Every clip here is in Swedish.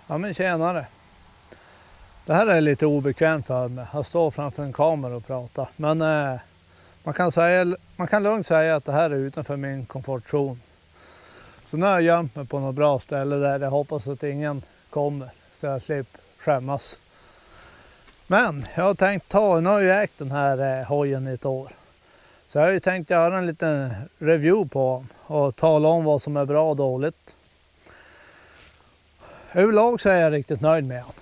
Ja men tjenare. Det här är lite obekvämt för mig. Jag står framför en kamera och pratar. Men man kan lugnt säga att det här är utanför min komfortzon. Så nu har jag gömt mig på något bra ställe där jag hoppas att ingen kommer. Så jag slipper skämmas. Men jag har tänkt nu har jag ägt den här hojen i ett år. Så jag har ju tänkt göra en liten review på den och tala om vad som är bra och dåligt. Överlag så är jag riktigt nöjd med den.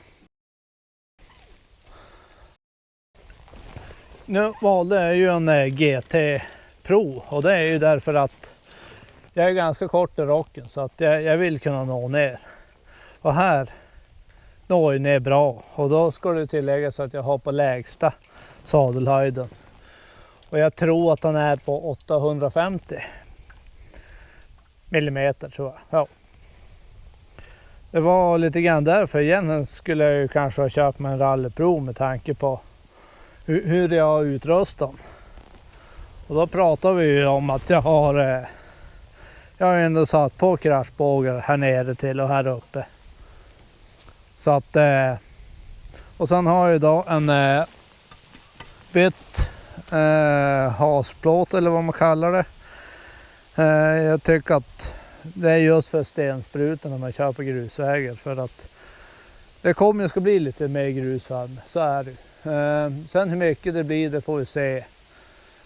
Nu valde jag ju en GT Pro och det är ju därför att jag är ganska kort i rocken så att jag vill kunna nå ner. Och här når jag ner bra och då ska det tilläggas att jag har på lägsta sadelhöjden. Och jag tror att den är på 850 millimeter tror jag. Ja. Det var lite grann därför egentligen skulle jag ju kanske ha köpt mig en rallypro med tanke på hur jag har utrustat. Och då pratar vi ju om att jag har ändå satt på kraschbågar här nere till och här uppe. Så att och sen har jag då en bytt hasplåt eller vad man kallar det. Jag tycker att det är just för stensprutan när man kör på grusvägar för att det kommer ska bli lite mer grusvarm, så är det. Sen hur mycket det blir det får vi se.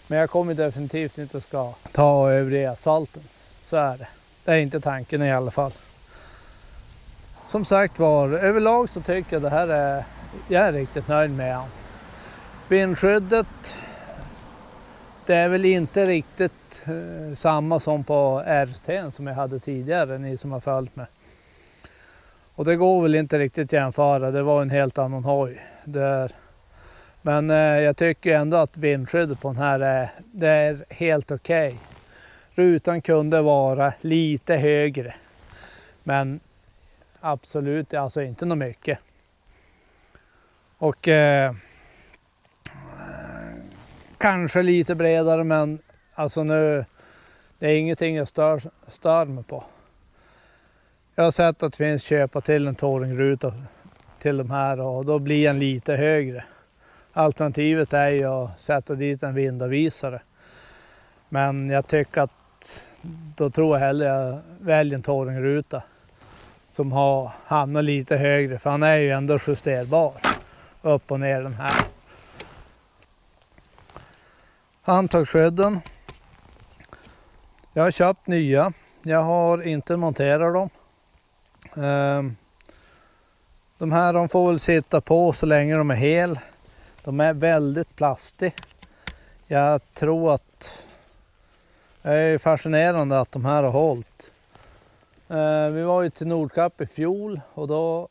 Men jag kommer definitivt inte ska ta övriga asfalten, så är det. Det är inte tanken i alla fall. Som sagt var, överlag så tycker jag det här jag är riktigt nöjd med han. Vindskyddet, det är väl inte riktigt samma som på RT som jag hade tidigare, ni som har följt med. Och det går väl inte riktigt jämföra, det var en helt annan hoj. Men jag tycker ändå att vindskyddet på den här det är helt okej. Rutan kunde vara lite högre. Men absolut, alltså inte något mycket. Och kanske lite bredare, men alltså nu det är ingenting jag stör mig på. Jag har sett att det finns köpa till en touringruta till de här och då blir den lite högre. Alternativet är ju att sätta dit en vindavvisare. Men jag tycker att då tror jag hellre jag väljer en touringruta som har hamnat lite högre, för han är ju ändå justerbar upp och ner den här. Handtagsskydden. Jag har köpt nya. Jag har inte monterat dem. De här de får väl sitta på så länge de är hel. De är väldigt plastiga. Jag tror att det är fascinerande att de här har hållit. Vi var ju till Nordkapp i fjol och då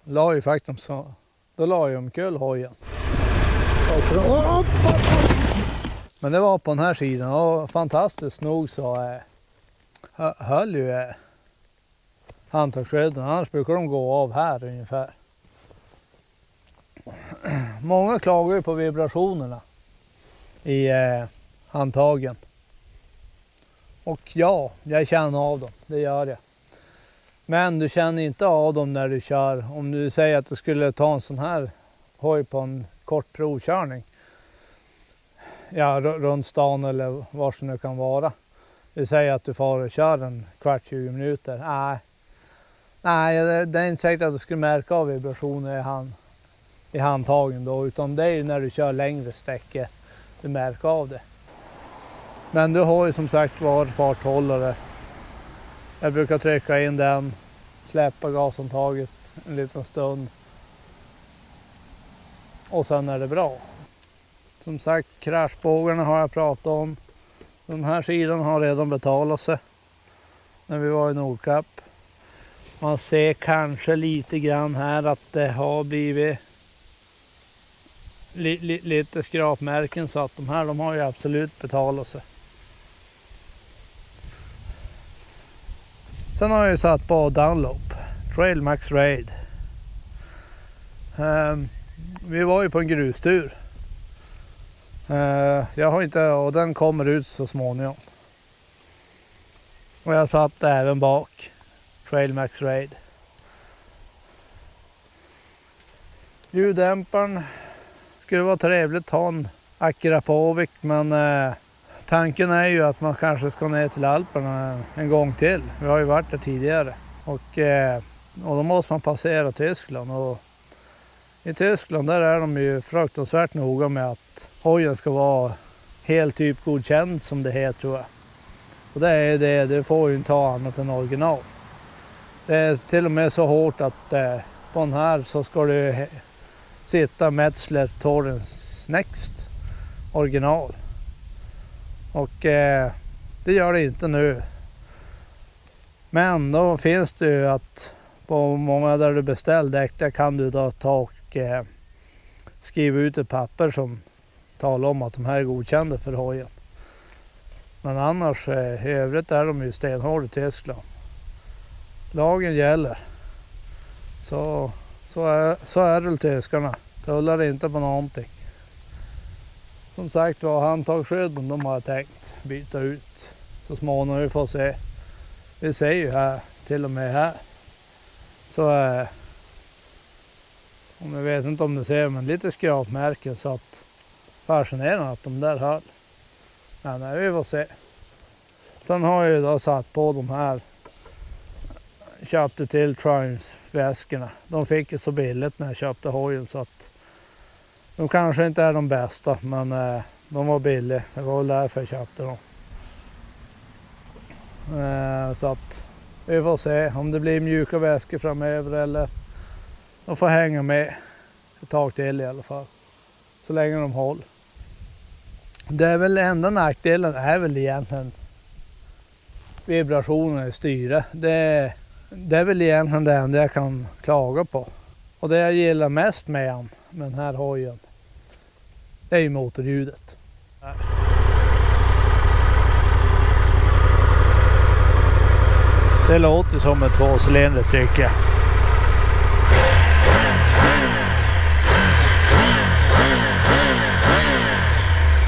la ju faktiskt omkull hojen. Men det var på den här sidan och fantastiskt nog så höll ju handtagsskydden, annars brukar de gå av här ungefär. Många klagar ju på vibrationerna i handtagen. Och ja, jag känner av dem, det gör jag. Men du känner inte av dem när du kör. Om du säger att du skulle ta en sån här hoj på en kort provkörning. Ja, runt stan eller var som det kan vara. Du säger att du får och kör en kvart, 20 minuter. Nej, det är inte säkert att du skulle märka av vibrationer i handtagen då. Utan det är ju när du kör längre sträckor du märker av det. Men du har ju som sagt var farthållare. Jag brukar trycka in den, släppa gashandtaget en liten stund. Och sen är det bra. Som sagt, kraschbågarna har jag pratat om. Den här sidan har redan betalat sig när vi var i Nordkapp. Man ser kanske lite grann här att det har blivit lite skrapmärken, så att de här de har ju absolut betalat sig. Sen har jag ju satt på Dunlop Trail Max Raid. Vi var ju på en grustur. Jag har inte, och den kommer ut så småningom. Och jag satt även bak Trail Max Raid. Ljuddämparen skulle vara trevligt att ha en Akrapovic, men tanken är ju att man kanske ska ner till Alperna en gång till. Vi har ju varit där tidigare och då måste man passera Tyskland, och i Tyskland där är de ju fruktansvärt noga med att hojen ska vara helt typgodkänd, som det heter, tror jag. Och det får ju inte ha annat än original. Det är till och med så hårt att på den här så ska du sitta Metzler Torrens Next original. Och det gör det inte nu. Men då finns det ju att på många där du beställer däck, där kan du då ta och skriva ut ett papper som talar om att de här är godkända för hojen. Men annars i övrigt är de ju stenhårda i Tyskland. Lagen gäller. Så är det tyskarna. Tullar inte på någonting. Som sagt var, handtagsskydden de har tänkt byta ut så småningom. Vi får se. Vi ser ju här, till och med här. Så om jag vet inte om du ser, men lite skrapmärken, så att fascinerande att de där höll. Men vi får se. Sen har jag ju då satt på de här, köpte till Triumph-väskorna. De fick ju så billigt när jag köpte hojen, så att de kanske inte är de bästa, men de var billiga. Det var väl därför jag köpte dem. Så att vi får se om det blir mjuka väskor framöver, eller de får hänga med ett tag till i alla fall. Så länge de håller. Det är väl enda nackdelen är väl egentligen vibrationen i styret. Det är väl egentligen det enda jag kan klaga på. Och det jag gillar mest med den här hojen, det är ju motorljudet. Det låter som ett tvåcylinder, tycker jag.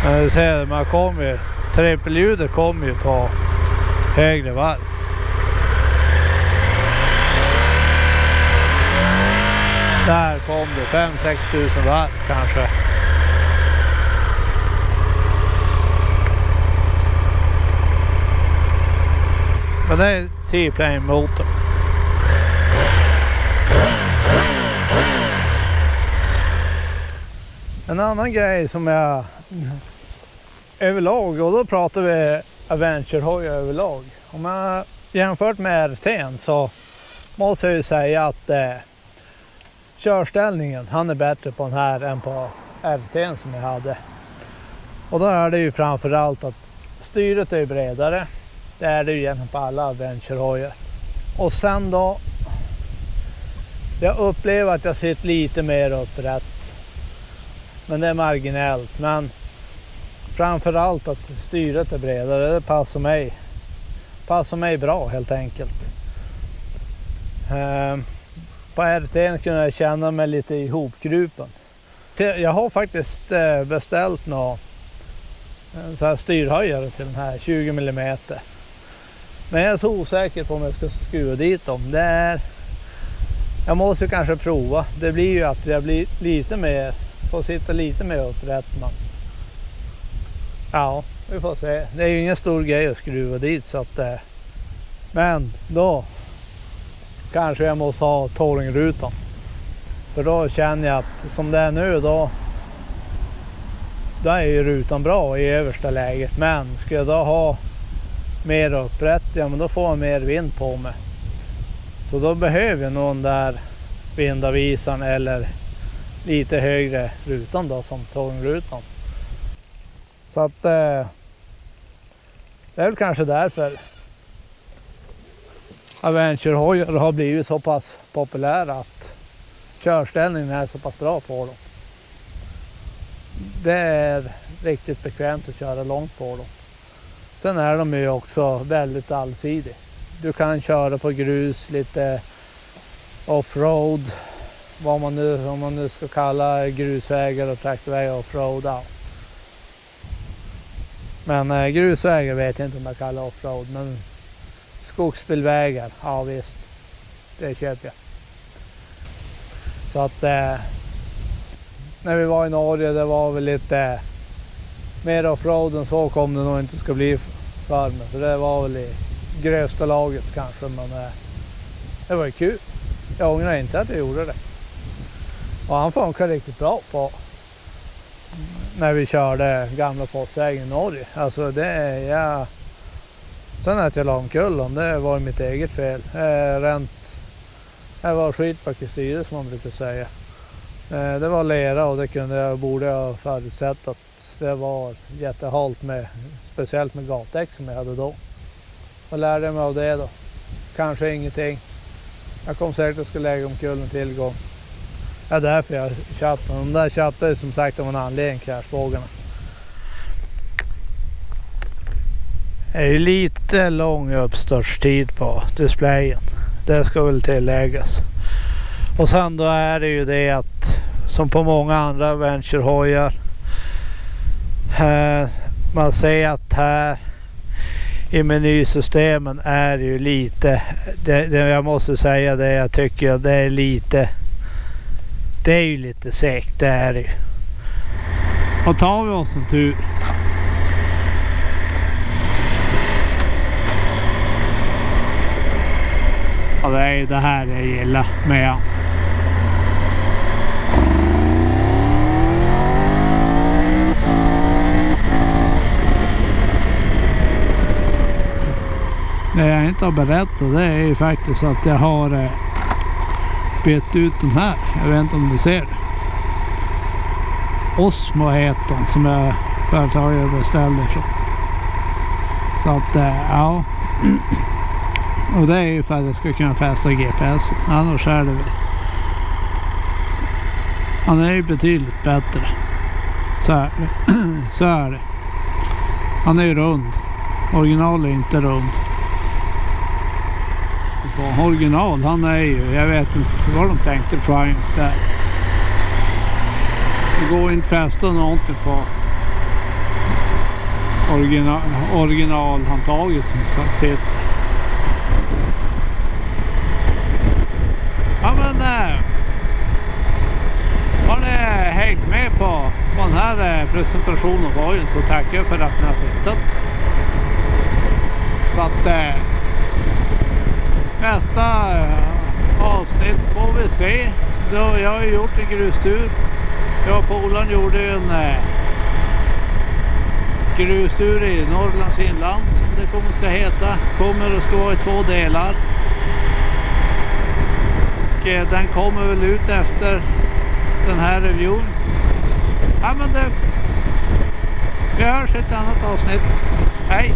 Men du ser, man kommer ju, trippelljudet kommer ju på högre varv. Där kom det 5-6 tusen varv kanske. Men det är T-plane-motor. En annan grej som jag överlag, och då pratar vi Adventure-hojar överlag. Om jag jämfört med RT:n så måste jag ju säga att körställningen, han är bättre på den här än på RT:n som jag hade. Och då är det ju framförallt att styret är bredare. Det är det ju egentligen på alla Adventure-hojar. Och sen då, jag upplever att jag sitter lite mer upprätt. Men det är marginellt. Men framförallt att styret är bredare, det passar mig bra helt enkelt. På RT:n kunde jag känna mig lite ihopgrupen. Jag har faktiskt beställt några så här styrhöjare till den här 20 mm. Men jag är så osäker på om jag ska skruva dit dem. Jag måste kanske prova. Det blir ju att jag blir lite mer, får sitta lite mer upprätt. Men ja, vi får se. Det är ju ingen stor grej att skruva dit, så att men då kanske jag måste ha touringrutan. För då känner jag att som det är nu, då är ju rutan bra i översta läget. Men ska jag då ha mer upprätt, ja men då får jag mer vind på mig. Så då behöver jag någon där vindavisan eller lite högre rutan då, som touringrutan. Så att det är väl kanske därför Adventure-hojar har blivit så pass populära, att körställningen är så pass bra på dem. Det är riktigt bekvämt att köra långt på dem. Sen är de ju också väldigt allsidiga. Du kan köra på grus, lite offroad, om man nu ska kalla grusvägar och traktorvägar offroad. Ja. Men grusvägar vet jag inte om jag kallar offroad, men skogsbilvägar, ja visst, det köper jag. Så att när vi var i Norge, det var väl lite mer offroad än så kom det nog inte ska bli för mig. För det var väl i grösta laget kanske, men det var ju kul. Jag ångrar inte att jag gjorde det. Och han funkar riktigt bra på när vi körde gamla postvägen i Norge. Alltså det är jag... Sen att jag la omkull om, det var mitt eget fel. Jag var skitback i styret som man brukar säga. Det var lera och det borde jag förutsett att det var jättehalt med, speciellt med gatdäck som jag hade då. Och lärde mig av det då. Kanske ingenting. Jag kom säkert att skulle lägga omkull en tillgång. Ja, därför jag köpte dem. De där köpte jag som sagt av en anledning, kraschvågarna. Det är ju lite lång uppstartstid på displayen. Det ska väl tilläggas. Och sen då är det ju det att som på många andra venturehojar, man ser att här i menysystemen är ju lite, jag måste säga det, jag tycker att det är lite, det är ju lite segt, det är det ju. Och tar vi oss en tur. Ja, det är ju det här jag gillar med. Det jag inte har berättat, det är ju faktiskt att jag har bytt ut den här. Jag vet inte om du ser det. Osmo heter den, som jag företaget beställde ifrån. Så att ja. Och det är ju för att jag ska kunna fästa GPS. Annars är det väl. Han är ju betydligt bättre. Så är det. Så är det. Han är ju rund. Original är inte rund. På original, han är ju, jag vet inte vad de tänkte Triumph där. Det går inte fästa någonting på originalhandtaget som sitter. Ja, men har ni hängt med på den här presentationen av hojen, så tackar jag för att ni har tittat. Så att nästa avsnitt får vi se. Jag har ju gjort en grustur. Jag och Polan gjorde en grustur i Norrlands inland, som det kommer ska heta. Kommer att vara i 2 delar. Och den kommer väl ut efter den här reviewen. Ja, men vi hörs i ett annat avsnitt. Hej!